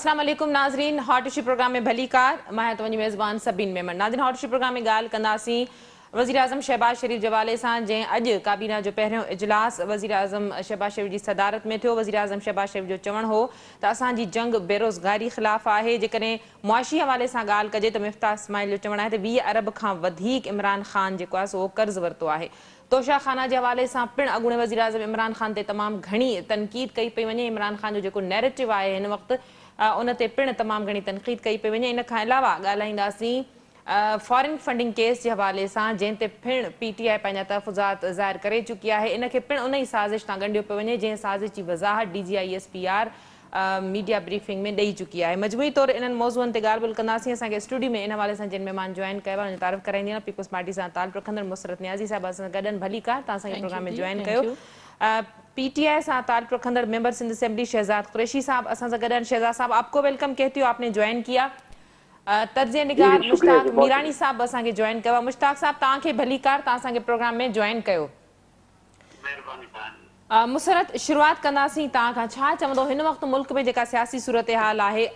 अस्सलाम वालेकुम नाज़रीन, हॉट इशू प्रोग्राम में भली कार मैं तो मेज़बान सबीन मेमन। नाज़रीन, हॉट इशू प्रोग्राम में गाल कंदासीं वज़ीर आज़म शहबाज शरीफ जे हवाले सां, जंहिं अॼु काबीना जो पहिरियों इजलास वज़ीर आज़म शहबाज शरीफ जी सदारत में थियो। वज़ीर आज़म शहबाज शरीफ जो चवणु हो त असांजी जंग बेरोज़गारी ख़िलाफ़ आहे। जेकॾहिं मुआशी हवाले सां ॻाल्हि कजे त मिफ्ताह इस्माइल जो चवणु आहे त 20 अरब खां वधीक इमरान ख़ान जेको आहे सो कर्ज़ु वरितो आहे। तोशा खाना के हवाले से पिण अॻूणे वज़ीर आज़म इमरान ख़ान ते तमामु घणी तनक़ीद कई पई वञे। इमरान ख़ान जो जेको नैरेटिव आहे हिन वक़्तु उन ते पिण तमामु घणी तनक़ीद कई पई वञे। इन खां अलावा ॻाल्हाईंदासीं फॉरेन फंडिंग केस के हवाले से, जंहिं ते पिण PTI पंहिंजा तहफ़ुज़ात ज़ाहिर करे चुकी आहे। इन खे पिण उन ई साज़िश सां ॻंढियो पियो वञे जंहिं साज़िश जी वज़ाहत DGI SPR मीडिया ब्रीफिंग में ॾेई चुकी आहे। मजमूई तौर इन्हनि मौज़ूअनि ते ॻाल्हि ॿोल कंदासीं। असांखे स्टूडियो में इन हवाले सां जिन महिमान जॉइन कयो आहे उन तारीफ़ कराईंदी पीपल्स पार्टी सां ताल्लुक़ रखंदड़ मुसरत नियाज़ी साहिब असां सां गॾु भली कार तव्हां असांखे प्रोग्राम में जॉइन कयो। PTI सां ताल्लुक़ रखंदड़ मेंबर सिंध असेंबली शहजाद कुरैशी साहब असां सां गॾु। शहजाद साहब, आपको वेलकम कहती हूँ, आपने ज्वाइन किया। तर्जे निगार मुश्ताक मीरानी साहब असांखे जॉइन कयो। मुश्ताक साहब, तव्हांखे भली कार, तव्हां असांखे प्रोग्राम में जॉइन कयो। मुसरत, शुरुआत कंदासीं तव्हां खां। छा चवंदो हिन वक़्तु मुल्क में जेका सियासी सूरत हाल आहे,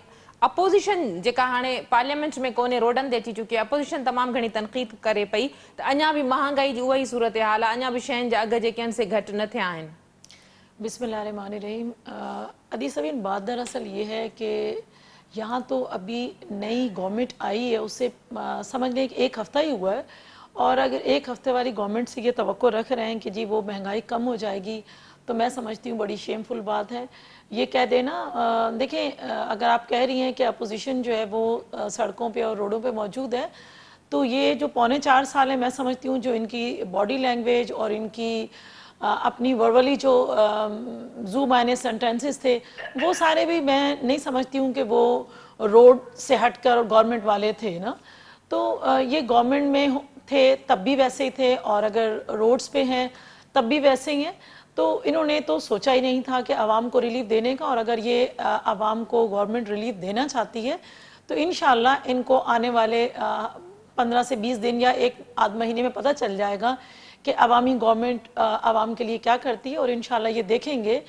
अपोज़िशन जेका हाणे पार्लियामेंट में कोन्हे, रोडनि ते अची चुकी आहे, अपोज़िशन तमामु घणी तनक़ीद करे पई त अञा बि महांगाई जी उहा ई सूरत हाल आहे, अञा बि शयुनि जा अघ जेके आहिनि से घटि न थिया आहिनि। बिस्मिल्लाहिर्रहमानिर्रहीम। अदी सवीन, बात दरअसल ये है कि यहाँ तो अभी नई गवर्नमेंट आई है, उससे समझने एक हफ़्ता ही हुआ है, और अगर एक हफ़्ते वाली गवर्नमेंट से ये तवक्को रख रहे हैं कि जी वो महंगाई कम हो जाएगी, तो मैं समझती हूँ बड़ी शेमफुल बात है ये कह देना। देखें, अगर आप कह रही हैं कि अपोजिशन जो है वो सड़कों पे और रोडों पे मौजूद है, तो ये जो 3.25 साल है, मैं समझती हूँ जो इनकी बॉडी लैंग्वेज और इनकी अपनी वर्बली जो जू मायने सेंटेंसेस थे, वो सारे भी मैं नहीं समझती हूँ कि वो रोड से हटकर गवर्नमेंट वाले थे ना। तो ये गवर्नमेंट में थे तब भी वैसे ही थे, और अगर रोड्स पे हैं तब भी वैसे ही हैं। तो इन्होंने तो सोचा ही नहीं था कि आवाम को रिलीफ देने का, और अगर ये आवाम को गवर्नमेंट रिलीफ देना चाहती है तो इंशाल्लाह इनको आने वाले 15 से 20 दिन या एक आध महीने में पता चल जाएगा कि अवामी गवर्नमेंट आवाम के लिए क्या करती है, और इंशाल्लाह ये देखेंगे।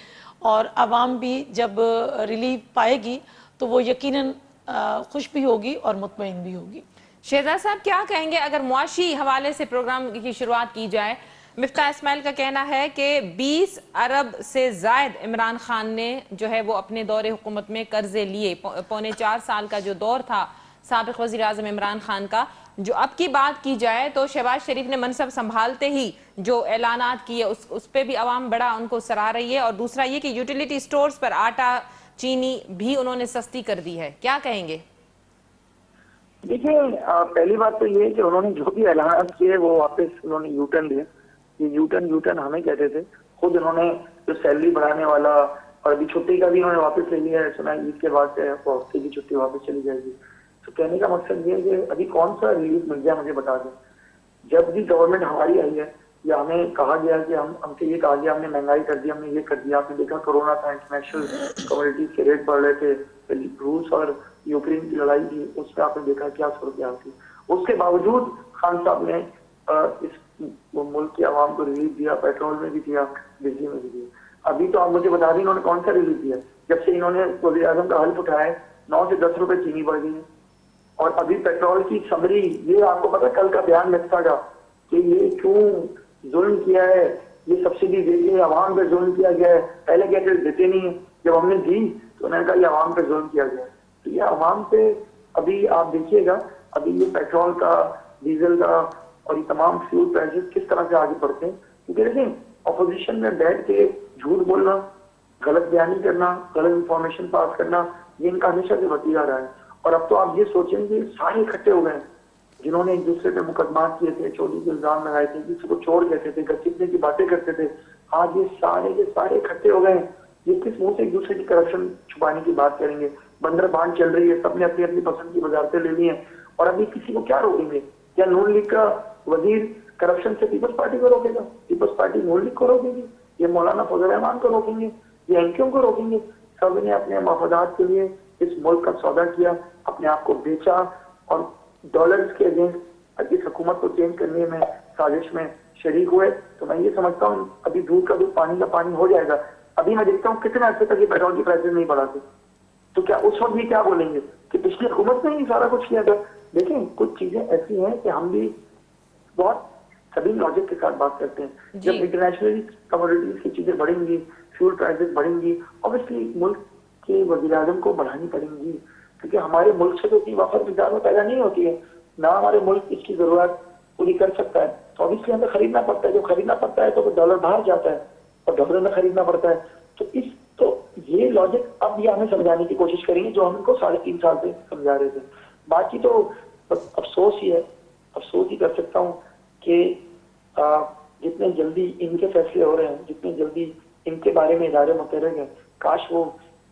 और आवाम भी जब रिलीफ पाएगी तो वो यकीनन खुश भी होगी और मुतमईन भी होगी। शहजाद साहब, क्या कहेंगे अगर मुआशी हवाले से प्रोग्राम की शुरुआत की जाए? मिफ्ताह इस्माइल का कहना है कि 20 अरब से ज़ायद इमरान खान ने जो है वो अपने दौरे हुकूमत में कर्जे लिए। 3.25 साल का जो दौर था साबिक़ वज़ीर आज़म इमरान खान का, जो अब की बात की जाए तो शहबाज शरीफ ने मनसब संभालते ही जो ऐलानात किए उस पर भी अवाम बड़ा उनको सराह रही है। और दूसरा ये कि यूटिलिटी स्टोर्स पर आटा चीनी भी उन्होंने सस्ती कर दी है, क्या कहेंगे? देखिए, पहली बात तो ये है कि उन्होंने जो भी ऐलान किए वो वापस उन्होंने यूटर्न दिया। ये यूटर्न हमें कहते थे, खुद उन्होंने जो सैलरी बढ़ाने वाला, और अभी छुट्टी का भी उन्होंने वापस ले लिया है, सुना ईद के बाद से हफ्ते की छुट्टी वापस चली जाएगी। तो कहने का मकसद ये है कि अभी कौन सा रिलीफ मिल गया मुझे बता दें। जब भी गवर्नमेंट हमारी आई है या हमें कहा गया कि हमसे ये कहा गया हमने महंगाई कर दी, हमने ये कर दिया, आपने देखा कोरोना था, इंटरनेशनल कम्युनिटीज के रेट बढ़ रहे थे, रूस और यूक्रेन की लड़ाई थी, उसमें आपने देखा क्या सूरत थी। उसके बावजूद खान साहब ने इस मुल्क की आवाम को रिलीफ दिया, पेट्रोल में भी दिया, बिजली में भी दिया। अभी तो आप मुझे बता दें इन्होंने कौन सा रिलीफ दिया? जब से इन्होंने वज़ीर आज़म का हल्फ उठाया 9 से 10 रुपए चीनी बढ़ गई है, और अभी पेट्रोल की समरी, ये आपको पता कल का बयान मिफ्ता का कि ये क्यों जुल्म किया है, ये सब्सिडी देके आवाम पे जुल्म किया गया है। पहले कहते देते नहीं है, जब हमने दी तो उन्होंने कहा ये आवाम पे जुल्म किया गया है। तो ये आवाम पे अभी आप देखिएगा, अभी ये पेट्रोल का, डीजल का और ये तमाम फ्यूल प्राइसेस किस तरह से आगे बढ़ते हैं। क्योंकि देखें, अपोजिशन में बैठ के झूठ बोलना, गलत बयानी करना, गलत इंफॉर्मेशन पास करना, ये इनका हमेशा से भतीजा रहा है। और अब तो आप ये सोचेंगे सारे इकट्ठे हो गए जिन्होंने एक दूसरे पे मुकदमात किए थे, चोरी के इल्जाम लगाए थे, किसी को चोर कहते थे, गचिपने की बातें करते थे, आज ये सारे के सारे इकट्ठे हो गए। ये किस मुंह से एक दूसरे की करप्शन छुपाने की बात करेंगे? बंदर बांध चल रही है, सबने अपनी अपनी पसंद की वजारतें ले ली हैं, और अभी किसी को क्या रोकेंगे? क्या नून लीग का वजीर करप्शन से पीपल्स पार्टी को रोकेगा? पीपल्स पार्टी नून लीग को रोकेगी? ये मौलाना फजल रहमान को रोकेंगे? ये एमक्यूएम को रोकेंगे? सब ने अपने मफादात के लिए इस मुल्क का सौदा किया, अपने आप को बेचा, और डॉलर्स के अगेंस्ट इस हुकूमत को चेंज करने में साजिश में शरीक हुए। तो मैं ये समझता हूँ अभी दूध का दूध पानी का पानी हो जाएगा। अभी मैं देखता हूँ कितने अर्से तक ये पेट्रोल की प्राइसेस नहीं बढ़ाते, तो क्या उस वक्त भी क्या बोलेंगे कि पिछली हुकूमत ने ही सारा कुछ किया था? देखें, कुछ चीजें ऐसी हैं कि हम भी बहुत सभी लॉजिक के साथ बात करते हैं। जब इंटरनेशनली कमोडिटीज की चीजें बढ़ेंगी, फ्यूल प्राइसेस बढ़ेंगी, ऑब्वियसली मुल्क के वज़ीर-ए-आज़म को बढ़ानी पड़ेंगी, क्योंकि हमारे मुल्क से तो इतनी वफर मिकदार में पैदा नहीं होती है, ना हमारे मुल्क इसकी जरूरत पूरी कर सकता है, तो ऑब्वियसली हमें खरीदना पड़ता है। जब खरीदना पड़ता है तो डॉलर बाहर जाता है और डॉलर में खरीदना पड़ता है। तो ये लॉजिक अब ये हमें समझाने की कोशिश करेंगे जो हम इनको 3.5 साल से समझा रहे थे। बाकी तो बस अफसोस ही कर सकता हूँ कि जितने जल्दी इनके फैसले हो रहे हैं, जितने जल्दी इनके बारे में इदारे मुतहर्रिक हैं, काश वो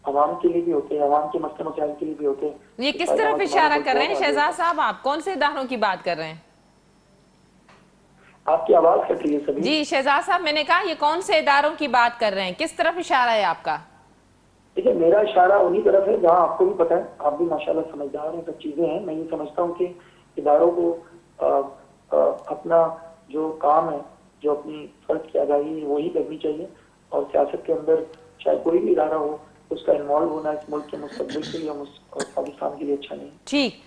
अवाम के लिए भी होते हैं, अवाम के मसले मसाइल के लिए भी होते हैं। ये किस तरफ इशारा कर रहे हैं शहजाद साहब? आप कौन से इदारों की बात कर रहे हैं? आपकी आवाज कट रही है सभी। जी शहजाद साहब, मैंने कहा ये कौन से इदारों की बात कर रहे हैं, किस तरफ इशारा है आपका? देखिए, मेरा इशारा उन्हीं तरफ है जहाँ आपको भी पता है, आप भी माशाल्लाह समझदार हैं, सब चीजें हैं। मैं ये समझता हूँ कि इदारों को अपना जो काम है, जो अपनी फर्ज की अदायगी है, वही करनी चाहिए। और सियासत के अंदर चाहे कोई भी इदारा हो, उसका इन्वॉल्व होना इस मुल्क के मुस्तकबिल के लिए और पाकिस्तान के लिए अच्छा नहीं। ठीक,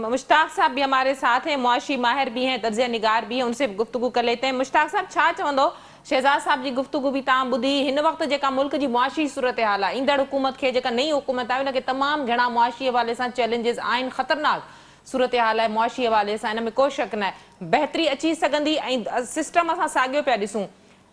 मुश्ताक साहब भी हमारे साथ हैं, मुआशी माहिर भी हैं, तर्ज़िया निगार भी हैं, उनसे गुफ्तगू कर लेते हैं। मुश्ताक साहब, छा चवंदो? शहजाद साहब जी गुफ्तगू भी तव्हां ॿुधी। हिन वक्त जेका मुल्क जी मुआशी सूरत हाल आहे, ईंदड़ हुकूमत खे, जेका नई हुकूमत आहे, उनखे तमामु घणा मुआशी हवाले सां चैलेंजिस आहिनि, ख़तरनाक सूरत हाल आहे मुआशी हवाले सां, हिन में को शक न आहे। बहितरी अची सघंदी ऐं सिस्टम असां साॻियो पिया ॾिसूं।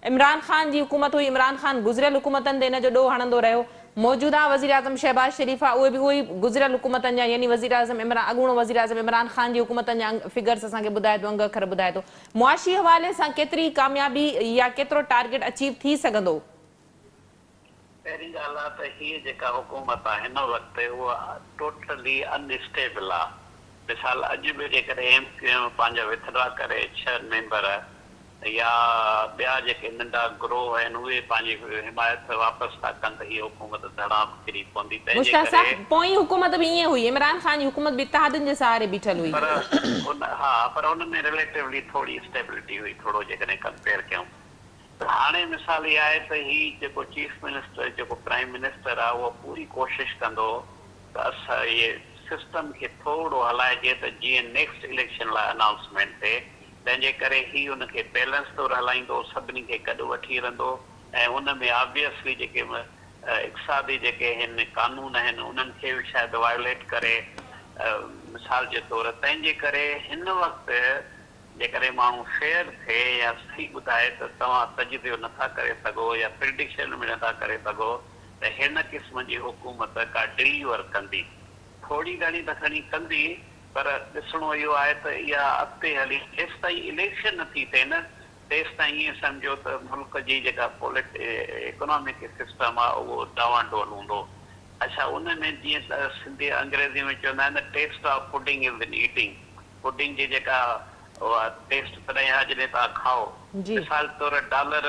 इमरान ख़ान जी हुकूमत हुई, इमरान ख़ान गुज़िरियल हुकूमतनि ते हिन जो ॾोह हणंदो रहियो। मौजूदा वज़ीर आज़म शहबाज शरीफ़ आहे, उहे बि उहे गुज़िरियल हुकूमतनि जा, यानी वज़ीर आज़म अॻूणो वज़ीर आज़म इमरान ख़ान जी हुकूमतनि जा फिगर्स असांखे ॿुधाए थो, अंग अखर ॿुधाए थो। मुआशी हवाले सां केतिरी कामयाबी या केतिरो टारगेट अचीव थी सघंदो? पहिरीं ॻाल्हि आहे त हीअ जेका हुकूमत आहे हिन वक़्तु उहा टोटली अनस्टेबल आहे। मिसाल अॼु बि जेकॾहिं एमक्यूएम पंहिंजा विथड्रा करे 6 मेंबर या ॿिया जेके नंढा ग्रोह आहिनि उहे पंहिंजी हिमायत वापसि था कनि त हीअ हुकूमत धड़ाम किरी पवंदी। मुश्ताक साहब, पोईं हुकूमत बि ईअं हुई, इमरान ख़ान जी हुकूमत बि इत्तेहादनि जे सहारे बीठल हुई, पर हुन में रिलेटिवली थोरी स्टेबिलिटी हुई, थोरो जेकॾहिं कंपेयर कयूं। हाणे मिसाल इहा आहे त हीउ जेको चीफ मिनिस्टर, जेको प्राइम मिनिस्टर आहे, उहो पूरी कोशिशि कंदो त असां इहे सिस्टम खे थोरो हलाइजे त जीअं नेक्स्ट इलेक्शन लाइ अनाउंसमेंट थिए, तंहिंजे करे ही हुनखे बैलेंस तौर हलाईंदो, सभिनी खे गॾु वठी हलंदो। ऐं उन में ऑब्वियसली जेके इक़्तिसादी जेके आहिनि कानून आहिनि उन्हनि खे बि शायदि वायोलेट करे, मिसाल जे तौर तंहिंजे करे हिन वक़्तु जेकॾहिं माण्हू फेयर थिए या सही ॿुधाए त तव्हां तजदीद नथा करे सघो या प्रिडिक्शन में नथा करे सघो त हिन क़िस्म जी हुकूमत का डिलीवर कंदी, थोरी घणी त खणी कंदी, पर ॾिसणो इहो आहे त इहा अॻिते हली जेसि ताईं इलेक्शन नथी थिए न, तेसि ताईं ईअं सम्झो त मुल्क जी जेका इकोनॉमिक सिस्टम आहे उहो डावांडोल हूंदो। अच्छा, उन में जीअं त सिंधी अंग्रेज़ी में चवंदा आहिनि test of pudding is in eating. Pudding जी जेका उहा टेस्ट तॾहिं आहे जॾहिं तव्हां खाओ। मिसाल तौर डॉलर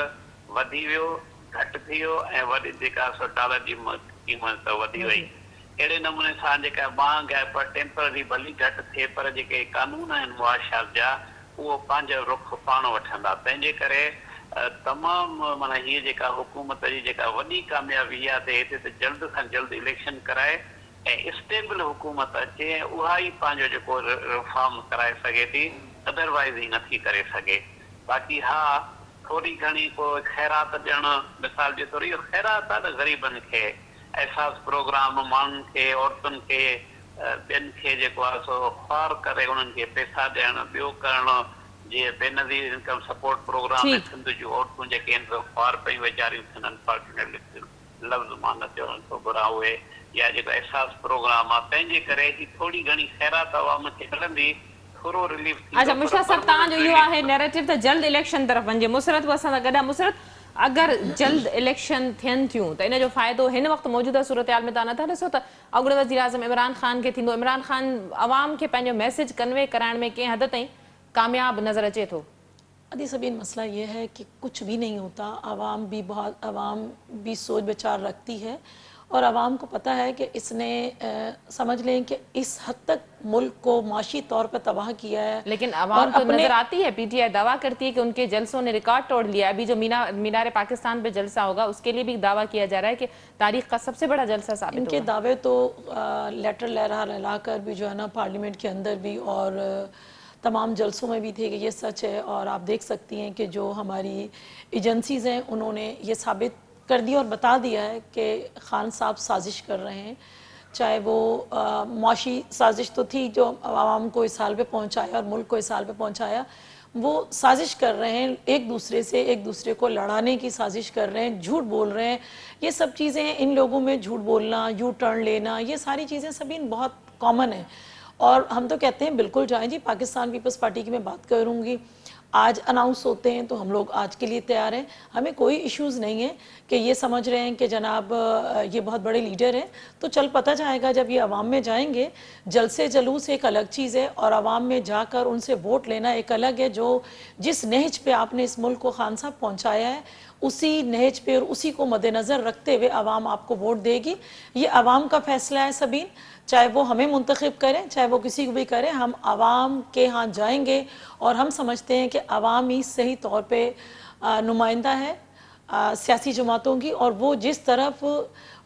वधी वियो, घटि थी वियो ऐं वरी जेका डॉलर जी क़ीमत वधी वई। अहिड़े नमूने सां जेका मांग आहे पर टेम्पररी भली घटि थिए, पर जेके कानून आहिनि मुआशात जा उहो पंहिंजो रुख पाण वठंदा। तंहिंजे करे तमामु माना हीअ जेका हुकूमत जी जेका वॾी कामयाबी इहा थिए हिते त जल्द खां जल्द इलेक्शन कराए ऐं स्टेबल हुकूमत अचे ऐं उहा ई पंहिंजो जेको रिफॉर्म कराए सघे थी, अदरवाइज़ ही नथी करे सघे। बाक़ी हा, थोरी घणी को ख़ैरात ॾियणु, मिसाल जे तौर इहो ख़ैरात आहे न ग़रीबनि खे, एहसास प्रोग्राम माण्हुनि खे, औरतुनि खे, ॿियनि खे जेको आहे सो ख्वार करे उन्हनि खे पैसा ॾियणु, ॿियो करणु, जीअं बेनज़ीर इनकम सपोर्ट प्रोग्राम में सिंध जूं औरतूं जेके आहिनि सो ख्वार पई वेचारियूं थियनि, अनफॉर्चुनेटली लफ़्ज़ मां न चवणु थो घुरां उहे, या जेको एहसास प्रोग्राम आहे, तंहिंजे करे ही थोरी घणी ख़ैरात अवाम खे मिलंदी, थोरो रिलीफ थींदो। अच्छा मुश्ताक साहब, तव्हांजो इहो आहे नैरेटिव त जल्द इलेक्शन तरफ़ वञे। मुसरत असां सां गॾु आहे। मुसरत, अगरि जल्द इलेक्शन थियनि थियूं त इन जो फ़ाइदो हिन वक़्तु मौजूदा सूरत हाल में तव्हां नथा ॾिसो त अॻूणे वज़ीर आज़म इमरान ख़ान खे थींदो? इमरान ख़ान अवाम खे पंहिंजो मैसेज कन्वे कराइण में कंहिं हद ताईं कामयाब नज़र अचे थो? अदी सबीन, मसला ये है कि कुछ भी नहीं होता, आवाम भी सोच विचार रखती है और आवाम को पता है कि इसने समझ लें कि इस हद तक मुल्क को माशी तौर पर तबाह किया है। लेकिन और आवाम तो अपने नजर आती है, पीटीआई दावा करती है कि उनके जलसों ने रिकॉर्ड तोड़ लिया। अभी जो मीनार पाकिस्तान पे जलसा होगा उसके लिए भी दावा किया जा रहा है कि तारीख का सबसे बड़ा जलसा साबित इनके होगा। दावे तो लेटर लहरा कर भी जो है ना पार्लियामेंट के अंदर भी और तमाम जलसों में भी थे कि ये सच है। और आप देख सकती हैं कि जो हमारी एजेंसीज़ हैं उन्होंने ये साबित कर दिया और बता दिया है कि खान साहब साजिश कर रहे हैं। चाहे वो मुआशी साजिश तो थी जो आवाम को इस हाल पे पहुंचाया और मुल्क को इस हाल पे पहुंचाया, वो साजिश कर रहे हैं एक दूसरे को लड़ाने की साजिश कर रहे हैं, झूठ बोल रहे हैं। ये सब चीज़ें हैं, इन लोगों में झूठ बोलना, यू टर्न लेना, ये सारी चीज़ें सभी बहुत कॉमन है। और हम तो कहते हैं बिल्कुल जाएं जी, पाकिस्तान पीपल्स पार्टी की मैं बात करूंगी, आज अनाउंस होते हैं तो हम लोग आज के लिए तैयार हैं। हमें कोई इश्यूज़ नहीं है कि ये समझ रहे हैं कि जनाब ये बहुत बड़े लीडर हैं, तो चल पता जाएगा जब ये अवाम में जाएंगे। जलसे जलूस एक अलग चीज़ है और अवाम में जाकर उनसे वोट लेना एक अलग है। जो जिस नहज पे आपने इस मुल्क को खान साहब पहुँचाया है, उसी नहज पे और उसी को मद्देनज़र रखते हुए अवाम आपको वोट देगी। ये अवाम का फैसला है सबीन, चाहे वो हमें मुंतखब करें चाहे वो किसी को भी करें, हम आवाम के यहाँ जाएंगे। और हम समझते हैं कि आवाम ही सही तौर पे नुमाइंदा है सियासी जमातों की, और वो जिस तरफ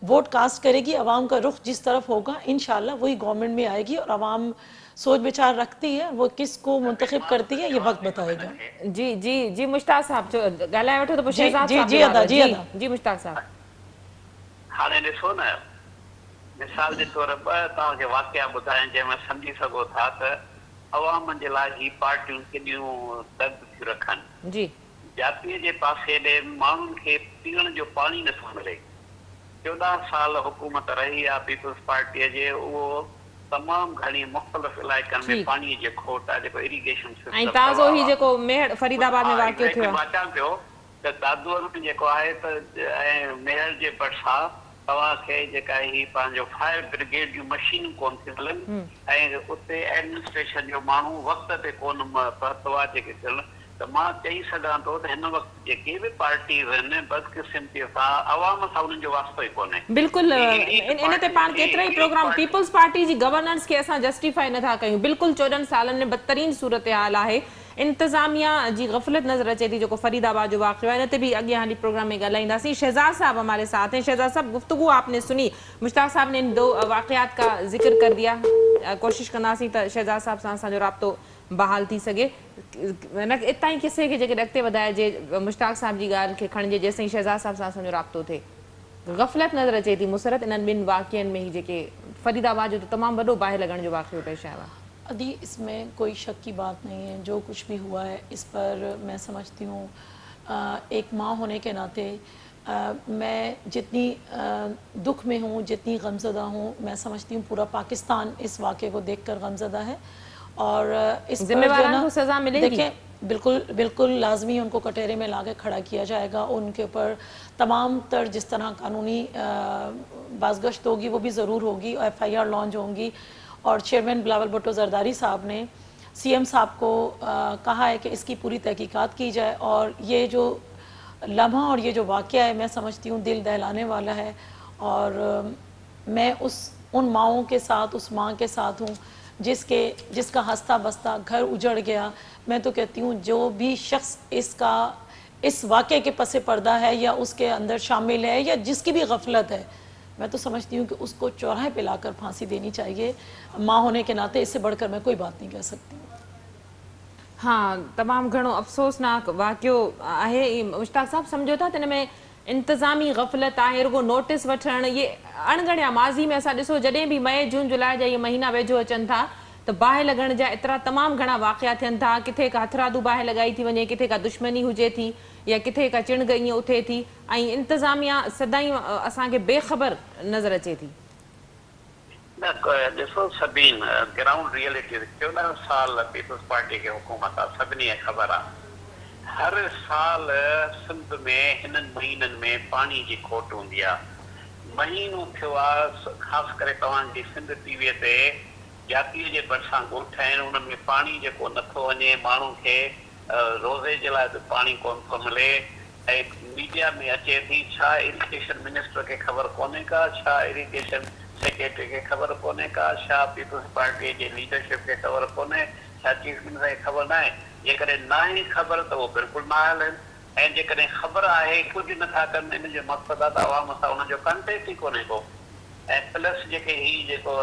वोट कास्ट करेगी, आवाम का रुख जिस तरफ होगा, इंशाल्लाह वही गवर्नमेंट में आएगी। और आवाम सोच विचार रखती है, वो किसको मुंतखब करती है ये वक्त बताएगा। जी जी जी मुश्ताक साहब जो ॻाल्हाए वठो त पोइ जी शहज़ाद जी साहब जी जवाब अदा ॾियो। जी अदा जी मुश्ताक साहब। हाणे ॾिसो न, मिसाल जे तौर ॿ तव्हांखे वाक़िया ॿुधायां जंहिंमें सम्झी सघो था त अवाम जे लाइ ही पार्टियूं केॾियूं दर्द थियूं रखनि। जी जातीअ जे पासे ॾे माण्हुनि खे पीअण जो पाणी नथो मिले। 14 साल हुकूमत रही आहे पीपल्स पार्टीअ जे, उहो तमामु घणी मुख़्तलिफ़ इलाइक़नि में पाणीअ जी खोट आहे, जेको इरिगेशन ऐं ताज़ो ही जेको मेहर फरीदाबाद में वाक़ियो थियो आहे। अचां पियो त दादूअ में जेको आहे त ऐं मेहर जे भरिसां तव्हांखे जेका ही पंहिंजो फायर ब्रिगेड जूं मशीनूं कोन थियूं मिलनि ऐं उते एडमिनिस्ट्रेशन जो माण्हू वक़्त ते कोन पहुतो आहे जेके थियनि। त मां चई सघां थो त हिन वक़्तु जेके बि पार्टीज़ आहिनि बदकिस्मतीअ सां अवाम सां उन्हनि जो वास्तो ई कोन्हे। बिल्कुलु इन ते पाण केतिरा ई प्रोग्राम पीपल्स पार्टी जी गवर्नेंस खे असां जस्टिफाई नथा कयूं। बिल्कुलु 14 सालनि में बदतरीन सूरत हाल आहे। इंतज़ामिया जी गफलत नज़र अचे थी, जेको फरीदाबाद जो वाक़ियो है, इन ते भी अॻियां हली प्रोग्राम में ॻाल्हाईंदासीं। शहजाद साहब हमारे साथ हैं। शहजाद साहब, गुफ्तगू आपने सुनी, मुश्ताक साहब ने इन 2 वाक़ियात का जिक्र कर दिया। कोशिश कंदासीं त शहजाद साहब सां असांजो राब्तो बहाल थी सघे। न इतां ई किसे खे जेके अॻिते वधाइजे, मुश्ताक साहब जी ॻाल्हि खे खणिजे जेसिताईं शहजाद साहब सां असांजो राब्तो थिए। गफ़लत नज़र अचे थी मुसरत इन्हनि 2 वाक़ियनि में ही, जेके फरीदाबाद जो तो तमामु वॾो बाहि लॻण जो वाक़ियो पेश आयो आहे। अदी इसमें कोई शक की बात नहीं है, जो कुछ भी हुआ है इस पर मैं समझती हूँ एक माँ होने के नाते मैं जितनी दुख में हूँ, जितनी गमज़दा हूँ, मैं समझती हूँ पूरा पाकिस्तान इस वाक़े को देखकर गमज़दा है। और इस पर जो ना को सज़ा मिलेगी। देखें, बिल्कुल बिल्कुल लाजमी उनको कटहरे में ला के खड़ा किया जाएगा। उनके ऊपर तमाम तर जिस तरह कानूनी बाज़गश्त होगी वो भी ज़रूर होगी, और FIR लॉन्च होंगी। और चेयरमैन बिलावल भुट्टो ज़रदारी साहब ने CM साहब को कहा है कि इसकी पूरी तहकीकात की जाए। और ये जो लम्हा और ये जो वाक़या है, मैं समझती हूँ दिल दहलाने वाला है। और मैं उन माँओं के साथ, उस माँ के साथ हूँ जिसका हंसता बसता घर उजड़ गया। मैं तो कहती हूँ जो भी शख्स इस वाक़े के पसे पर्दा है या उसके अंदर शामिल है या जिसकी भी गफलत है, मैं तो समझती हूँ कि उसको चौराहे पे लाकर फांसी देनी चाहिए। माँ होने के नाते इससे बढ़कर मैं कोई बात नहीं कह सकती। हाँ, तमामु घणो अफ़सोसनाक वाक़ियो आहे। मुश्ताक साहब, सम्झो था त हिन में इंतज़ामी गफ़लत आहे, रुगो नोटिस वठणु, ये अणगणिया माज़ी में असां ॾिसो जॾहिं बि मई जून जुलाई जा ये महीना वेझो अचनि था त बाहि लॻण जा एतिरा तमामु घणा वाक़िया थियनि था। किथे का हथरादू बाहि लॻाई थी वञे, किथे का दुश्मनी हुजे थी, या किथे का चिणग ईअं उथे थी, ऐं इंतज़ामिया सदाईं असांखे बेख़बर नज़र अचे थी। न ॾिसो सभिन ग्राउंड रियलिटी 14 साल पीपल्स पार्टी खे हुकूमत आहे, सभिनी खे ख़बर आहे। हर साल सिंध में हिननि महीननि में पाणी जी खोट हूंदी आहे। महीनो थियो आहे, ख़ासि करे तव्हांजी सिंध टीवीअ ते जातीअ जे भरिसां ॻोठ आहिनि, उन्हनि में पाणी जेको नथो वञे, माण्हू खे रोज़े जे लाइ बि पाणी कोन थो मिले। एक मीडिया में अचे थी छा इरिगेशन मिनिस्टर खे ख़बर कोन्हे का, छा इरिगेशन सेक्रेटरी खे ख़बर कोन्हे का, छा पीपल्स पार्टी जे लीडरशिप खे ख़बर कोन्हे, छा चीफ मिनिस्टर खे ख़बर न आहे। जेकॾहिं न आहे ख़बर त उहो बिल्कुलु न हलनि, ऐं जेकॾहिं ख़बर आहे कुझु नथा कनि, इन जो मक़सदु आहे त आवाम सां उनजो कॉन्टेक्ट ई कोन्हे को। ऐं प्लस जेके ही जेको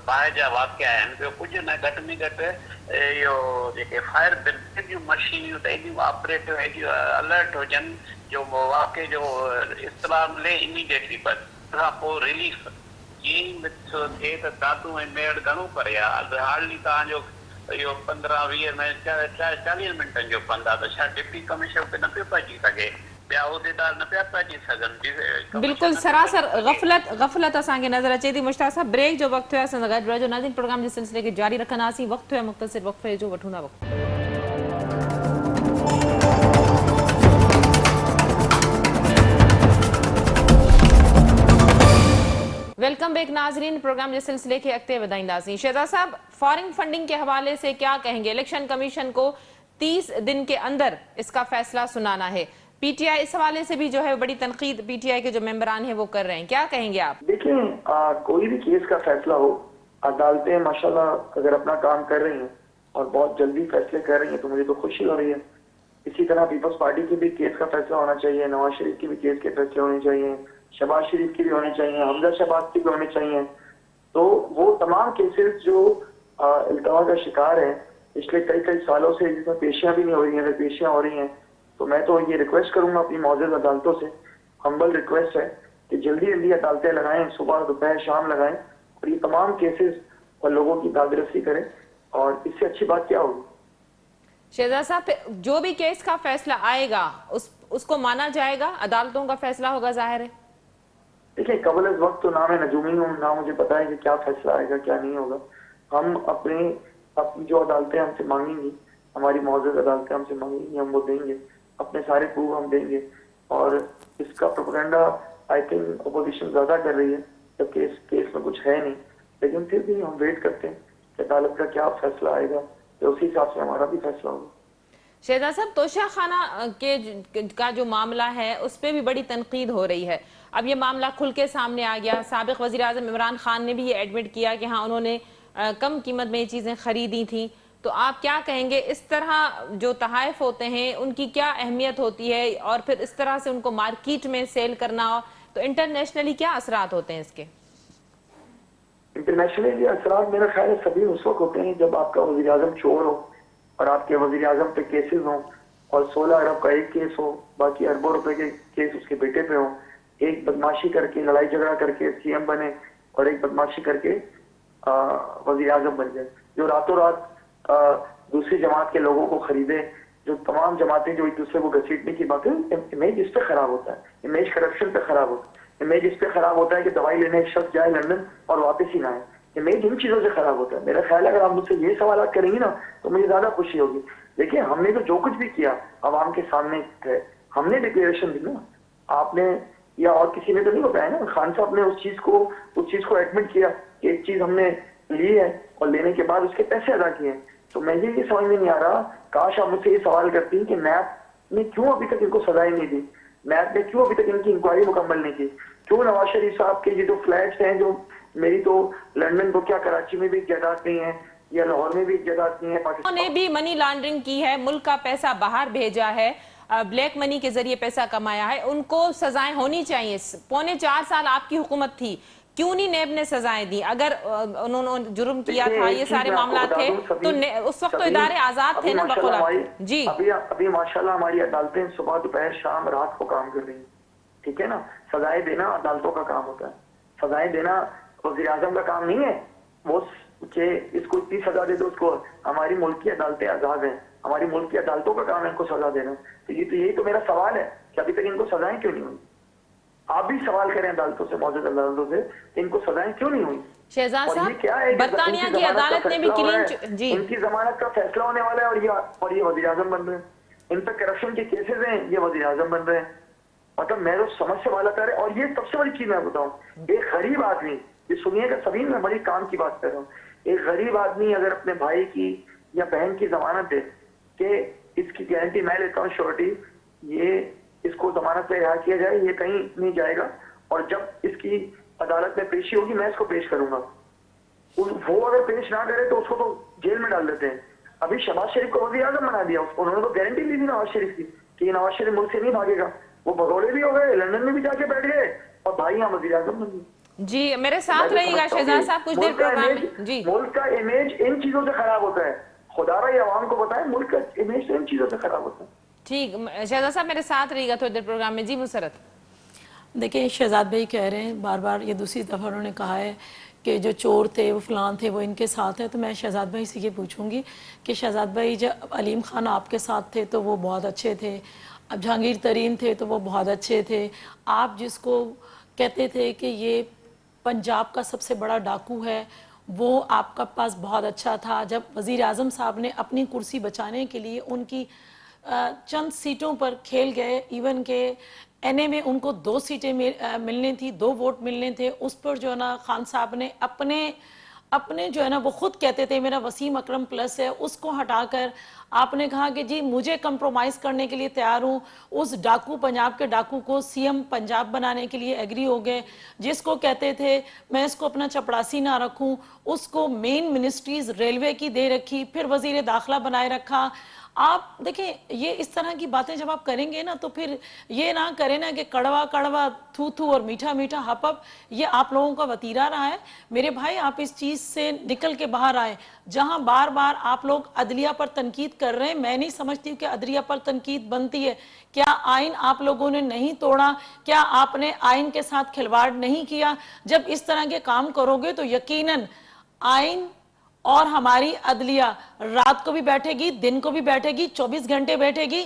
बाहि जा वाक़िया आहिनि, ॿियो कुझु न घटि में घटि इहो जेके फायर ब्रिगेड जूं मशीनियूं त एॾियूं ऑपरेटिव एॾियूं अलर्ट हुजनि जो वाक़े जो इस्तलाह मिले इमीडिएटली, पर खां पोइ रिलीफ जीअं ई थिए त दादू ऐं मेड़ घणो करे आहे। हार्डली तव्हांजो इहो 15-20 मिनट 40 मिंटनि जो पंधु आहे, त छा डिप्टी कमिश्नर ते न पियो पहुची सघे, ॿिया उहिदेदार न पिया पहुची सघनि। बिल्कुलु सरासर गफ़लत असांखे नज़र अचे थी। मुश्ताक साहब, ब्रेक जो वक़्तु हुयो, असां सां गॾु रहिजो। नाज़रीन, प्रोग्राम जे सिलसिले खे जारी रखंदासीं। वक़्तु हुयो मुख़्तसिर वक़फ़े जो, वठूं था वक़्तु। वेलकम बैक नाजरीन, प्रोग्राम के सिलसिले के अगते वधाईंदासीं। शहजाद साहब, फॉरेन फंडिंग के हवाले से क्या कहेंगे? इलेक्शन कमीशन को 30 दिन के अंदर इसका फैसला सुनाना है। पीटीआई इस हवाले से भी जो है बड़ी तनकीद पीटीआई के जो मेंबरान हैं वो कर रहे हैं, क्या कहेंगे आप? देखिए, कोई भी केस का फैसला हो, अदालतें माशाल्लाह अगर अपना काम कर रही हैं और बहुत जल्दी फैसले कर रही हैं तो मुझे तो खुशी हो रही है। इसी तरह पीपल्स पार्टी की भी केस का फैसला होना चाहिए, नवाज शरीफ की भी केस के फैसले होने चाहिए, शहबाज शरीफ की भी होने चाहिए, हमजा शहबाज की भी होने चाहिए। तो वो तमाम केसेस जो इल्तवा का शिकार है पिछले कई सालों से, जिसमें पेशियां भी नहीं हो रही हैं, अगर पेशियां हो रही हैं तो मैं तो ये रिक्वेस्ट करूंगा अपनी मौजूद अदालतों से, हम्बल रिक्वेस्ट है कि जल्दी जल्दी अदालतें लगाएं, सुबह दोपहर शाम लगाएं और ये तमाम केसेस और लोगों की दादरसी करें, और इससे अच्छी बात क्या होगी? शहजाद साहब, जो भी केस का फैसला आएगा उसको माना जाएगा, अदालतों का फैसला होगा, जाहिर है। देखिए, कबल इस वक्त तो ना मैं नजूमी हूँ, ना मुझे पता है कि क्या फैसला आएगा क्या नहीं होगा। हम अपनी जो अदालतें हमसे मांगेंगी, हमारी मौजूद अदालतें हमसे मांगेंगी, हम वो देंगे, अपने सारे प्रूफ हम देंगे। और इसका प्रोपेगेंडा आई थिंक अपोजिशन ज्यादा कर रही है, जबकि इस केस में कुछ है नहीं, लेकिन फिर भी हम वेट करते हैं कि अदालत का क्या फैसला आएगा, तो उसी हिसाब से हमारा भी फैसला होगा। शहजाद साहब, तोशा खाना का जो मामला है उस पर भी बड़ी तनकीद हो रही है। अब ये मामला खुल के सामने आ गया। साबिक वज़ीर आज़म इमरान खान ने भी ये एडमिट किया कि हाँ, उन्होंने कम कीमत में ये चीज़ें खरीदी थी। तो आप क्या कहेंगे, इस तरह जो तहाइफ होते हैं उनकी क्या अहमियत होती है, और फिर इस तरह से उनको मार्केट में सेल करना, तो इंटरनेशनली क्या असरात होते हैं इसके? इंटरनेशनली असरात मेरा ख्याल है सभी उस वक्त होते हैं जब आपका वज़ीर आज़म चोर हो और आपके वज़ीर आज़म पे केसेस हों, और 16 अरब का एक केस हो, बाकी अरबों रुपए के केस उसके बेटे पे हो। एक बदमाशी करके, लड़ाई झगड़ा करके सीएम बने और एक बदमाशी करके वज़ीर आज़म बन गए, जो रातों रात दूसरी जमात के लोगों को खरीदे। जो तमाम जमातें जो एक दूसरे को घसीटने की बात है, इमेज इस पे खराब होता है, इमेज करप्शन पे खराब होता है, इमेज इस पे खराब होता है कि दवाई लेने एक शख्स जाए लंदन और वापस ही ना आए, इमेज इन चीजों से खराब होता है। मेरा ख्याल है अगर आप मुझसे ये सवाल करेंगी ना तो मुझे ज्यादा खुशी होगी। देखिए, हमने तो जो कुछ भी किया अवाम के सामने है, हमने डिक्लेरेशन दी ना, आपने या और किसी ने तो नहीं बताया ना। खान साहब ने उस चीज को एडमिट किया कि एक चीज हमने ली है और लेने के बाद उसके पैसे अदा किए। तो मुझे ये समझ में नहीं आ रहा, काश आप मुझसे ये सवाल करती कि नैब ने क्यों अभी तक इनको सजाएं नहीं दी, नैब ने क्यों अभी तक इनकी इंक्वायरी मुकम्मल नहीं की, क्यों नवाज शरीफ साहब के ये जो फ्लैट्स हैं, जो मेरी तो लंदन को क्या कराची में भी जायदाद नहीं है या लाहौर में भी जायदाद नहीं है, पाकिस्तान ने भी मनी लॉन्ड्रिंग की है, मुल्क का पैसा बाहर भेजा है, ब्लैक मनी के जरिए पैसा कमाया है, उनको सजाएं होनी चाहिए। 4.25 साल आपकी हुकूमत थी, क्यों नहीं नैब ने सजाएं दी? अगर उन्होंने जुर्म किया था, ये सारे मामला थे, तो उस वक्त तो इदारे आजाद थे ना बकौल जी। अभी माशाल्लाह हमारी अदालतें सुबह दोपहर शाम रात को काम कर रही हैं, ठीक है ना। सजाएं देना अदालतों का काम होता है, सजाएं देना वज़ीर आज़म का काम नहीं है। वो कि इसको इतनी सजा दे दो उसको, हमारी मुल्क की अदालतें आजाद हैं, हमारी मुल्क की अदालतों का काम है इनको सजा देना। तो यही तो मेरा सवाल है कि अभी तक इनको सजाएं क्यों नहीं हुई? आप भी सवाल करें अदालतों से, मौजूद अदालतों से, इनको सजाएं क्यों नहीं हुई? शहजाद साहब, क्या है, बरतानिया की अदालत ने भी क्लीन जी, इनकी जमानत का फैसला होने वाला है और ये वज़ीर आज़म बन रहे हैं, इन पर करप्शन के केसेस हैं, ये वज़ीर आज़म बन रहे हैं। मतलब मैं तो समझ से वाला कर, और ये सबसे बड़ी चीज मैं बताऊं, एक गरीब आदमी, ये सुनिएगा सभी, मैं बड़ी काम की बात कर रहा हूँ, एक गरीब आदमी अगर अपने भाई की या बहन की जमानत दे कि इसकी गारंटी मैं लेता हूँ, श्योरिटी, ये इसको जमानत पे रिहा किया जाए, ये कहीं नहीं जाएगा। और जब इसकी अदालत में पेशी होगी मैं इसको पेश करूंगा। वो अगर पेश ना करे तो उसको तो जेल में डाल देते हैं। अभी शहबाज शरीफ को वज़ीर आज़म बना दिया, उन्होंने तो गारंटी दी थी नवाज शरीफ की कि नवाज शरीफ मुल्क से नहीं भागेगा। वो भगोड़े भी हो गए, लंदन में भी जाके बैठ गए और भाई यहाँ वज़ीर आज़म बन गए। जी मेरे साथ रहिएगा शहजाद साहब कुछ देर प्रोग्राम में। जी मुल्क का इमेज इन चीजों से खराब होता है, खुदारा ये आवाम को बताए, मुल्क का इमेज इन चीजों से खराब होता है। ठीक, शहजाद साहब मेरे साथ रहिएगा थोड़ी देर प्रोग्राम में। जी मुसरत। देखिए शहजाद भाई कह रहे हैं, बार बार ये दूसरी दफ़ा उन्होंने कहा है कि जो चोर थे वो फलां थे वो इनके साथ है। तो मैं शहजाद भाई से ये पूछूंगी कि शहजाद भाई जब अलीम खान आपके साथ थे तो वो बहुत अच्छे थे, अब जहांगीर तरीन थे तो वो बहुत अच्छे थे, आप जिसको कहते थे कि ये पंजाब का सबसे बड़ा डाकू है वो आपका पास बहुत अच्छा था। जब वज़ीर आज़म साहब ने अपनी कुर्सी बचाने के लिए उनकी चंद सीटों पर खेल गए, इवन के एनए में उनको 2 सीटें मिलनी थी, 2 वोट मिलने थे, उस पर जो है ना खान साहब ने अपने जो है ना वो खुद कहते थे मेरा वसीम अकरम प्लस है, उसको हटाकर आपने कहा कि जी मुझे कंप्रोमाइज़ करने के लिए तैयार हूँ। उस डाकू पंजाब के डाकू को सीएम पंजाब बनाने के लिए एग्री हो गए। जिसको कहते थे मैं इसको अपना चपड़ासी ना रखूँ, उसको मेन मिनिस्ट्रीज रेलवे की दे रखी, फिर वजीर दाखिला बनाए रखा। आप देखें ये इस तरह की बातें जब आप करेंगे ना तो फिर ये ना करें ना कि कड़वा कड़वा थू थू और मीठा मीठा हप हप, ये आप लोगों का वतीरा रहा है। मेरे भाई आप इस चीज़ से निकल के बाहर आए। जहां बार बार आप लोग अदलिया पर तनकीद कर रहे हैं, मैं नहीं समझती हूँ कि अदलिया पर तनकीद बनती है। क्या आइन आप लोगों ने नहीं तोड़ा? क्या आपने आइन के साथ खिलवाड़ नहीं किया? जब इस तरह के काम करोगे तो यकीनन आइन और हमारी अदलिया रात को भी बैठेगी, दिन को भी बैठेगी, 24 घंटे बैठेगी।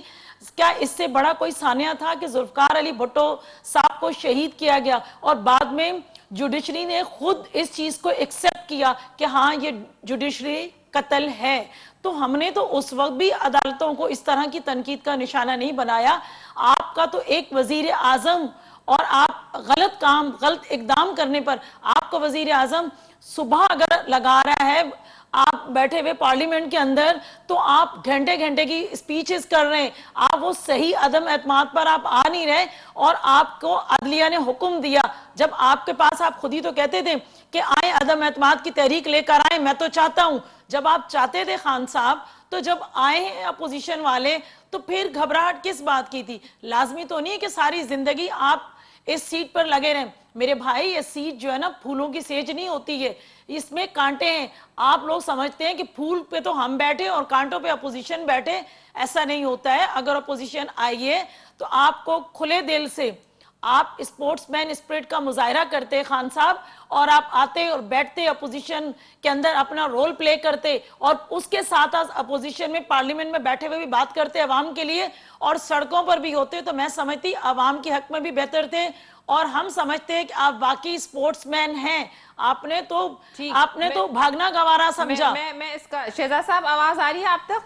क्या इससे बड़ा कोई सानिया था कि जुल्फकार अली भुट्टो साहब को शहीद किया गया और बाद में जुडिशरी ने खुद इस चीज को एक्सेप्ट किया कि हाँ ये जुडिशरी कत्ल है। तो हमने तो उस वक्त भी अदालतों को इस तरह की तनकीद का निशाना नहीं बनाया। आपका तो एक वजीर आजम और आप गलत इकदाम करने पर आपका वजीर आजम सुबह अगर लगा रहा है, आप बैठे हुए पार्लियामेंट के अंदर तो आप घंटे घंटे की स्पीचेस कर रहे हैं, आप वो सही अदम एतमाद पर आप आ नहीं रहे और आपको अदलिया ने हुक्म दिया। जब आपके पास आप खुद ही तो कहते थे कि आए अदम एतमाद की तहरीक लेकर आए, मैं तो चाहता हूं। जब आप चाहते थे खान साहब, तो जब आए हैं अपोजिशन वाले तो फिर घबराहट किस बात की थी? लाजमी तो नहीं है कि सारी जिंदगी आप इस सीट पर लगे रहें। मेरे भाई ये सीट जो है ना फूलों की सेज नहीं होती है, इसमें कांटे हैं। आप लोग समझते हैं कि फूल पे तो हम बैठे और कांटों पे अपोजिशन बैठे, ऐसा नहीं होता है। अगर अपोजिशन आई है तो आपको खुले दिल से आप स्पोर्ट्समैन स्पिरिट का मुजाहरा करते खान साहब, और आप आते और बैठते अपोजिशन के अंदर अपना रोल प्ले करते और उसके साथ अपोजिशन में पार्लियामेंट में बैठे हुए भी बात करते अवाम के लिए और सड़कों पर भी होते। तो मैं समझती अवाम के हक में भी बेहतर थे और हम समझते हैं कि आप वाकई स्पोर्ट्समैन हैं। आपने तो भागना गवारा समझा। मैं इसका शहजाद साहब आवाज आ रही है आप तक?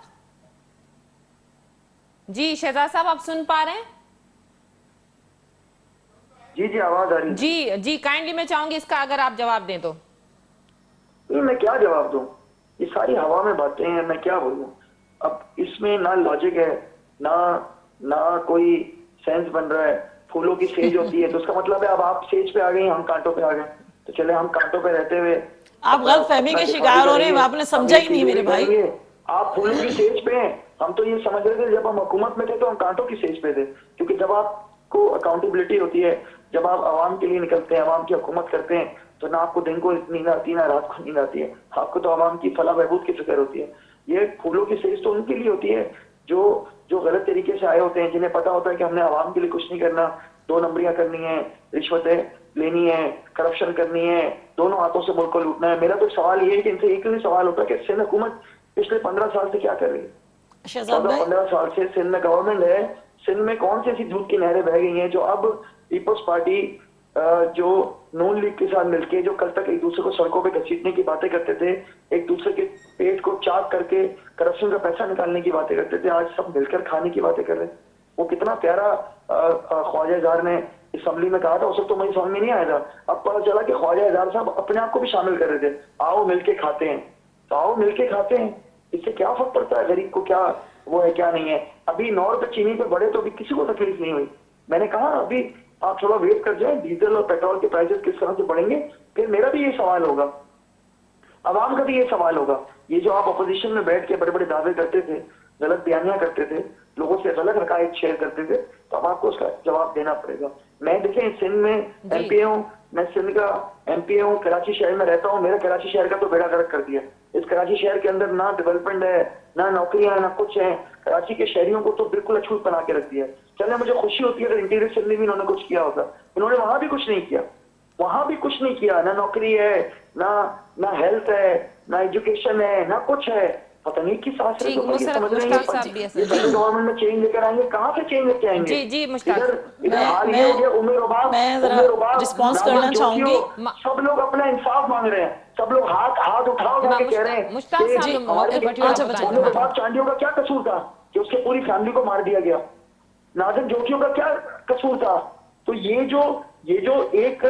जी शहजाद साहब आप सुन पा रहे हैं? जी जी आवाज आ रही है। जी जी काइंडली मैं चाहूंगी इसका अगर आप जवाब दें तो। नहीं मैं क्या जवाब दूं, ये सारी हवा में बातें हैं, मैं क्या बोलूं। अब इसमें ना लॉजिक है ना कोई सेंस बन रहा है। फूलों की सेज होती है तो उसका मतलब है अब आप सेज पे आ गई, हम कांटों पे आ गए, तो चले हम कांटों पे रहते हुए आप गलतफहमी के शिकार हो रहे हैं। आपने समझा ही नहीं मेरे भाई। आप फूलों की सेज पे हैं, हम तो ये समझ रहे थे जब हम हुकूमत में थे तो हम कांटों की सेज पे थे। क्योंकि जब आपको अकाउंटेबिलिटी होती है, जब आप आवाम के लिए निकलते हैं, आवाम की हुकूमत करते हैं, तो ना आपको दिन को नींद आती है ना रात को नींद आती है। आपको तो आवाम की फलाह बहबूद की फिक्र होती है। ये फूलों की सेज तो उनके लिए होती है जो गलत तरीके से आए होते हैं, जिन्हें पता होता है कि हमने आवाम के लिए कुछ नहीं करना, 2 नंबरियां करनी है, रिश्वतें लेनी है, करप्शन करनी है, दोनों हाथों से मुल्क को लूटना है। मेरा तो सवाल ये है कि इनसे एक ही सवाल होता है कि सिंध हुकूमत पिछले 15 साल से क्या कर रही है? 15 साल से सिंध में गवर्नमेंट है, सिंध में कौन सी ऐसी दूध की नहरें बह गई हैं जो अब पीपल्स पार्टी जो नून लीग के साथ मिलके जो कल तक एक दूसरे को सड़कों पे घसीटने की बातें करते थे, एक दूसरे के पेट को चाक करके करप्शन का पैसा निकालने की बातें करते थे, आज सब मिलकर खाने की बातें कर रहे हैं। वो कितना प्यारा ख्वाजा इज़हार ने असम्बली में कहा था, उस वक्त तो मुझे समझ में नहीं आया था। अब पता चला कि ख्वाजा इज़हार साहब अपने आप को भी शामिल कर रहे थे, आओ मिलके खाते हैं। तो आओ मिलके खाते हैं, इससे क्या फर्क पड़ता है? गरीब को क्या वो है क्या नहीं है। अभी 9 रुपए चीनी पे बढ़े तो अभी किसी को तकलीफ नहीं हुई। मैंने कहा अभी आप थोड़ा वेट कर जाए, डीजल और पेट्रोल के प्राइसेस किस तरह से बढ़ेंगे, फिर मेरा भी ये सवाल होगा, अवाम का भी ये सवाल होगा। ये जो आप अपोजिशन में बैठ के बड़े बड़े दावे करते थे, गलत बयानियां करते थे, लोगों से गलत हकायत शेयर करते थे, तो अब आपको उसका जवाब देना पड़ेगा। मैं देखें सिंध में एमपी हूँ, मैं सिंध का एमपी हूँ, कराची शहर में रहता हूँ, मेरा कराची शहर का तो बेड़ा गर्क कर दिया। इस कराची शहर के अंदर ना डेवलपमेंट है, ना नौकरियां है, ना कुछ है। कराची के शहरियों को तो बिल्कुल अछूत बना के रख दिया। चलने मुझे खुशी होती है अगर इंटीरियर सिंध में भी इन्होंने कुछ किया होता, इन्होंने वहां भी कुछ नहीं किया, वहां भी कुछ नहीं किया। ना नौकरी है, ना हेल्थ है, ना एजुकेशन है, ना कुछ है। पता नहीं किस आशय ठीक, से ये मुशर्रफ समझ रहे मुश्ताक हैं साहब भी ये असल सेंट्रल गवर्नमेंट में चेंज लेकर आएंगे, कहाँ से चेंज लेके आएंगे। जी मुश्ताक, इधर हाल ये हो गया उमेर उबाब, मैं जरा रिस्पॉन्स करना चाहूंगी। सब लोग अपना इंसाफ मांग रहे हैं, सब लोग हाथ उठाओ जाके कह रहे हैं मुश्ताक कि साहब हमारे बटियाला उमेर उबाब चांडियों का क्या कसूर था कि उसके पूरी फैमिली को मार दिया गया, नाज़िम जोकियों का क्या कसूर था। तो ये जो एक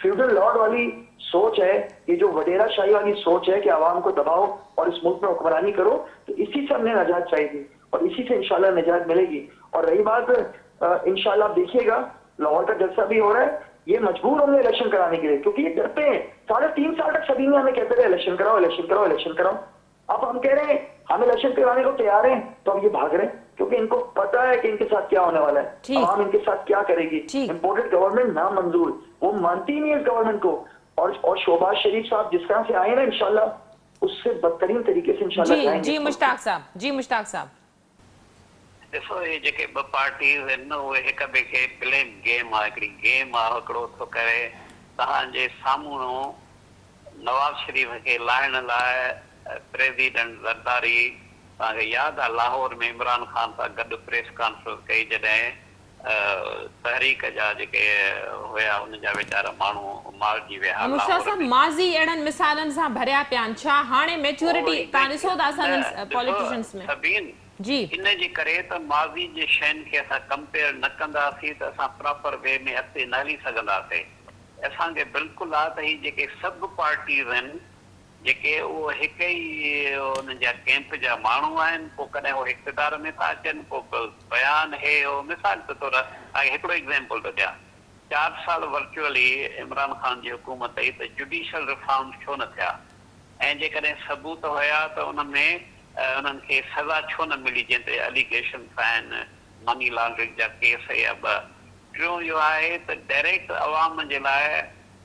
फ्यूडल लॉर्ड वाली सोच है, ये जो वडेरा शाही वाली सोच है कि आवाम को दबाओ और इस मुल्क में हुक्मरानी करो, तो इसी से हमने निजात चाहिए और इसी से इंशाल्लाह निजात मिलेगी। और रही बात इंशाल्लाह आप देखिएगा लाहौर का जलसा भी हो रहा है, ये मजबूर होंगे इलेक्शन कराने के लिए, क्योंकि ये डरते हैं। 3.5 साल तक सभी हमें कहते रहे इलेक्शन कराओ इलेक्शन कराओ इलेक्शन कराओ। अब हम कह रहे हैं हम इलेक्शन कराने को तैयार हैं, तो अब ये भाग रहे हैं क्योंकि इनको पता है कि इनके साथ क्या होने वाला है, आवाम इनके साथ क्या करेगी। इंपोर्टेड गवर्नमेंट ना मंजूर, वो मानती नहीं है इस गवर्नमेंट को। और शोबाज शरीफ साहब जिस तरह से आए ना इंशाल्लाह उससे बदतरीन तरीके से इंशाल्लाह जाएंगे। जी मुश्ताक साहब ॾिसो ये जेके ॿ पार्टीज़ आहिनि न उहे हिक ॿिए खे ब्लेम गेम आहे, हिकिड़ी गेम आहे। हिकिड़ो थो करे तव्हांजे साम्हूं नवाज़ शरीफ खे लाहिण लाइ प्रेसिडेंट ज़रदारी, तव्हांखे यादि आहे लाहौर में इमरान ख़ान सां गॾु प्रेस कॉन्फ्रेंस कई जॾहिं तहरीक जा जेके हुया उन जा वीचारा माण्हू मारिजी विया। मुश्ताक साहब माज़ी अहिड़नि मिसालनि सां भरिया पिया आहिनि, छा हाणे मैच्योरिटी तव्हां ॾिसो था असांजनि पॉलिटिशियंस में सभिनि जी इन जे करे त माज़ी जे शयुनि खे असां कंपेयर न कंदासीं त असां प्रॉपर वे में अॻिते न हली सघंदासीं। असांखे बिल्कुलु आहे त ही जेके सभु पार्टीज़ आहिनि जेके उहो हिक ई उन जा कैंप जा माण्हू आहिनि, पोइ कॾहिं उहो इक़्तिदार में था अचनि, पोइ बयान हे हो। मिसाल के तौर तव्हांखे हिकिड़ो एग्ज़ाम्पल थो ॾियां, 4 साल वर्चुअली इमरान ख़ान जी हुकूमत ई त जुडिशल रिफॉर्म छो न थिया, ऐं जेकॾहिं सबूत हुया त उन में उन्हनि खे सज़ा छो न मिली जंहिं ते एलिगेशन आहिनि, मनी लॉन्ड्रिंग जा केस या ॿ। टियों इहो आहे त डायरेक्ट अवाम जे लाइ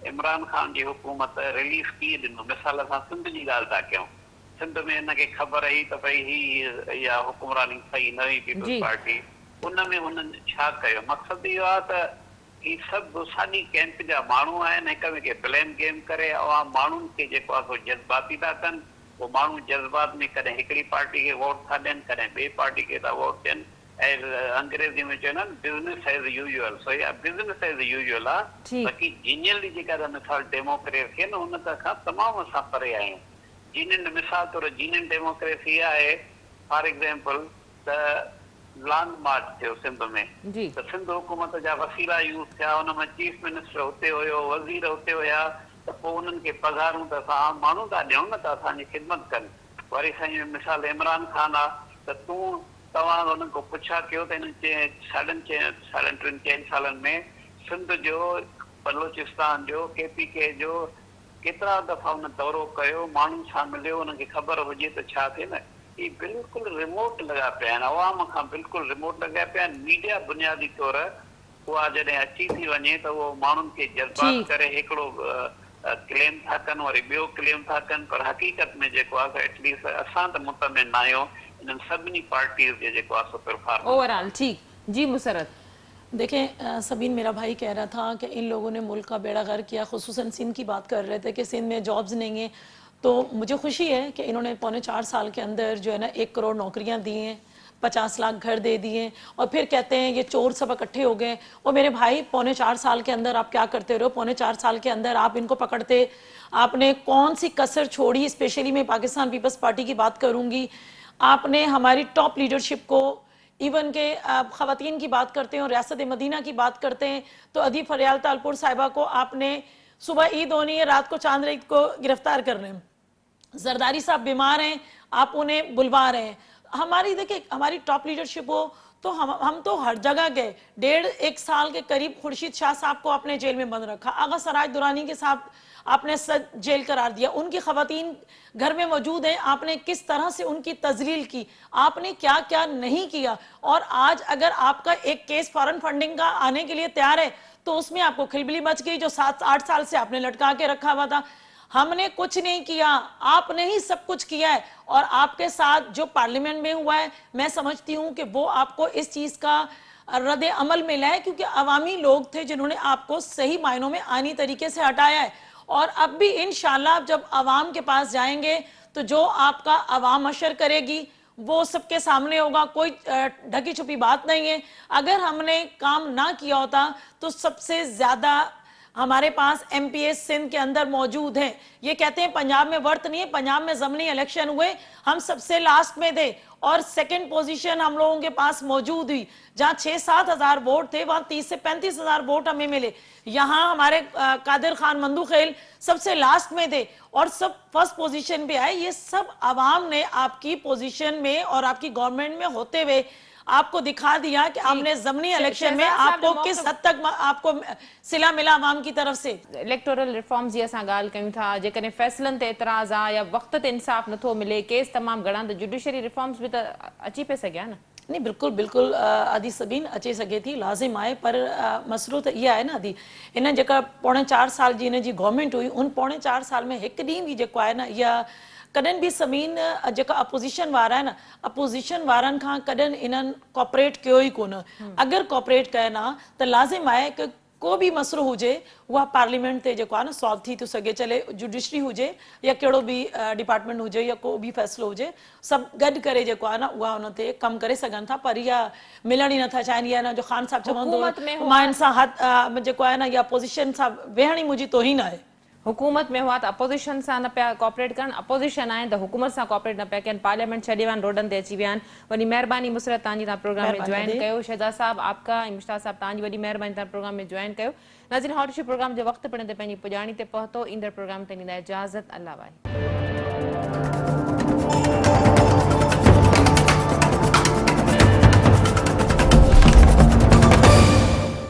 इमरान ख़ान जी हुकूमत रिलीफ कीअं ॾिनो। मिसाल असां सिंध जी ॻाल्हि था कयूं, सिंध में हिनखे ख़बर हुई त भई ही इहा हुकुमरानी सही न हुई पीपल्स पार्टी, उन में हुननि छा कयो। मक़सदु इहो आहे त ही सभु साॻी कैंप जा माण्हू आहिनि, हिक ॿिए खे ब्लेम गेम करे अवाम माण्हुनि खे जेको आहे सो जज़्बाती था कनि। वो माण्हू जज़्बात में कॾहिं हिकिड़ी पार्टी खे वोट था ॾियनि, कॾहिं ॿिए पार्टी खे था वोट ॾियनि। ऐं अंग्रेज़ी में चवंदा आहिनि बिज़नेस एज़ यूजुअल, सो इहा बिज़नेस एज़ यूजुअल आहे। बाक़ी जीनियल जी जेका मिसाल डेमोक्रेसी आहे न उन खां तमामु असां परे आहियूं। जीनियन मिसाल तौर जीनियन डेमोक्रेसी आहे फॉर एग्ज़ाम्पल त लॉन्ग मार्च थियो सिंध में, त सिंध हुकूमत जा वसीला यूज़ थिया, हुन में चीफ मिनिस्टर हुते हुयो, वज़ीर हुते हुया, त पोइ उन्हनि खे पघारूं त असां आम माण्हू था ॾियूं न त असांजी ख़िदमत कनि। वरी साईं मिसाल इमरान ख़ान आहे त तव्हां हुननि खां पुछा कयो त हिन 4 सालनि में सिंध जो, बलोचिस्तान जो, KPK जो केतिरा दफ़ा हुन दौरो कयो, माण्हुनि सां मिलियो, हुनखे ख़बर हुजे त छा थिए न। ही बिल्कुलु रिमोट लॻा पिया आहिनि, अवाम खां बिल्कुलु रिमोट लॻा पिया आहिनि। मीडिया बुनियादी तौर उहा जॾहिं अची थी वञे त उहो माण्हुनि खे जज़्बात करे हिकिड़ो क्लेम था कनि, वरी ॿियो क्लेम था कनि, पर हक़ीक़त में जेको आहे एटलीस्ट असां त मुतमिन न आहियूं इन सभिनी पार्टीज़ जे जेको आहे सो परफॉर्मेंस ओवरऑल। ठीक जी मुसरत। देखें सबीन, मेरा भाई कह रहा था कि इन लोगों ने मुल्क का बेड़ा गर्क किया, खुसूसन सिंध की बात कर रहे थे कि सिंध में जॉब्स नहीं है। तो मुझे खुशी है कि इन्होंने 4.25 साल के अंदर जो है ना 1 करोड़ नौकरियां दी हैं, 50 लाख घर दे दिए, और फिर कहते हैं ये चोर सब इकट्ठे हो गए। और मेरे भाई 4.25 साल के अंदर आप क्या करते रहो? 4.25 साल के अंदर आप इनको पकड़ते, आपने कौन सी कसर छोड़ी? स्पेशली मैं पाकिस्तान पीपल्स पार्टी की बात करूंगी, आपने हमारी टॉप लीडरशिप को, इवन के ख़वातीन की बात करते हैं और रियासत मदीना की बात करते हैं तो अदी फरियाल तालपुर साहिबा को आपने सुबह ईद होनी है, रात को चांद ईद को गिरफ्तार कर रहे हैं। जरदारी साहब बीमार हैं, आप उन्हें बुलवा रहे हैं। हमारी देखिए हमारी टॉप लीडरशिप हो तो हम तो हर जगह गए। 1.5 साल के करीब खुर्शीद शाह साहब को आपने जेल में बंद रखा, आगा सराज दुरानी के साथ आपने सद जेल करार दिया, उनकी खवातीन घर में मौजूद हैं, आपने किस तरह से उनकी तजलील की, आपने क्या क्या नहीं किया। और आज अगर आपका एक केस फॉरेन फंडिंग का आने के लिए तैयार है तो उसमें आपको खिलबिली मच गई, जो 7-8 साल से आपने लटका के रखा हुआ था। हमने कुछ नहीं किया, आपने ही सब कुछ किया है। और आपके साथ जो पार्लियामेंट में हुआ है, मैं समझती हूं कि वो आपको इस चीज का रद्द अमल मिला है, क्योंकि अवामी लोग थे जिन्होंने आपको सही मायनों में आनी तरीके से हटाया है। और अब भी इंशाल्लाह जब अवाम के पास जाएंगे तो जो आपका अवाम अशर करेगी वो सबके सामने होगा, कोई ढकी छुपी बात नहीं है। अगर हमने काम ना किया होता तो सबसे ज्यादा हमारे पास एमपीएस सिंध के अंदर मौजूद हैं। ये कहते हैं पंजाब में वर्त नहीं है, पंजाब में ज़मीनी इलेक्शन हुए, हम सबसे लास्ट में थे और सेकंड पोजीशन हम लोगों के पास मौजूद हुई। जहां 6-7 हजार वोट थे वहां 30 से 35 हजार वोट हमें मिले। यहां हमारे कादिर खान मंदूखेल सबसे लास्ट में थे और सब फर्स्ट पोजीशन पे आए। ये सब अवाम ने आपकी पोजीशन में और आपकी गवर्नमेंट में होते हुए आपको दिखा दिया कि आपने ज़मीनी इलेक्शन में आपको किस हद तक आपको सिला मिला अवाम की तरफ से। इलेक्टोरल रिफॉर्म्स जी असां ॻाल्हि कयूं था, जेकॾहिं फ़ैसिलनि ते एतिराज़ आहे या वक़्त ते इंसाफ़ नथो मिले, केस तमामु घणा, त जुडिशरी रिफॉर्म्स बि त अची पिए सघिया न। नहीं बिल्कुल बिल्कुल आदि सबीन अचे सके थी, लाज़िम आहे, पर मसलो तो ये है ना आदि इन जेका 4.25 साल जी इन जी गवर्नमेंट हुई, उन 4.25 साल में एक ॾींहुं भी जेको आहे न, या कॾहिं भी समीन जेका अपोजिशन वारा है ना, अपोजिशन वारनि खां कॾहिं इन्हनि कॉपरेट कयो ई कोन। अगर कॉपरेट कयनि हा त लाज़िम आहे कि को भी मसलो हुजे उहा पार्लियामेंट ते जेको आहे न सॉल्व थी थो सघे, चले जुडिशरी हुजे या कहिड़ो बि डिपार्टमेंट हुजे या को भी फ़ैसिलो हुजे, सभु गॾु करे जेको आहे न उहा हुन ते कमु करे सघनि था। पर इहा मिलण ई नथा चाहिनि, या न जो ख़ान साहब चवंदो मां इन सां हथ जेको आहे न, या पोज़ीशन सां वेहण ई मुंहिंजी तोहीन आहे। हुकूमत में हुआ त अपोजिशन सां न पिया कॉपरेट करनि, अपोजिशन आहिनि त हुकूमत सां कॉपरेट न पिया कनि, पार्लियामेंट छॾे विया आहिनि, रोडनि ते अची विया आहिनि। वॾी महिरबानी मुसरत तव्हांजी, तव्हां प्रोग्राम में ज्वाइन कयो। शहज़ाद साहब आपका, मुश्ताक साहब तव्हांजी वॾी महिरबानी, तव्हां प्रोग्राम में ज्वाइन कयो। नाज़रीन, हॉट इशू प्रोग्राम जो वक़्तु पिण ते पंहिंजी पुॼाणी ते पहुतो। ईंदड़ प्रोग्राम ते ॾींदा इजाज़त। अल्लाह वाहे।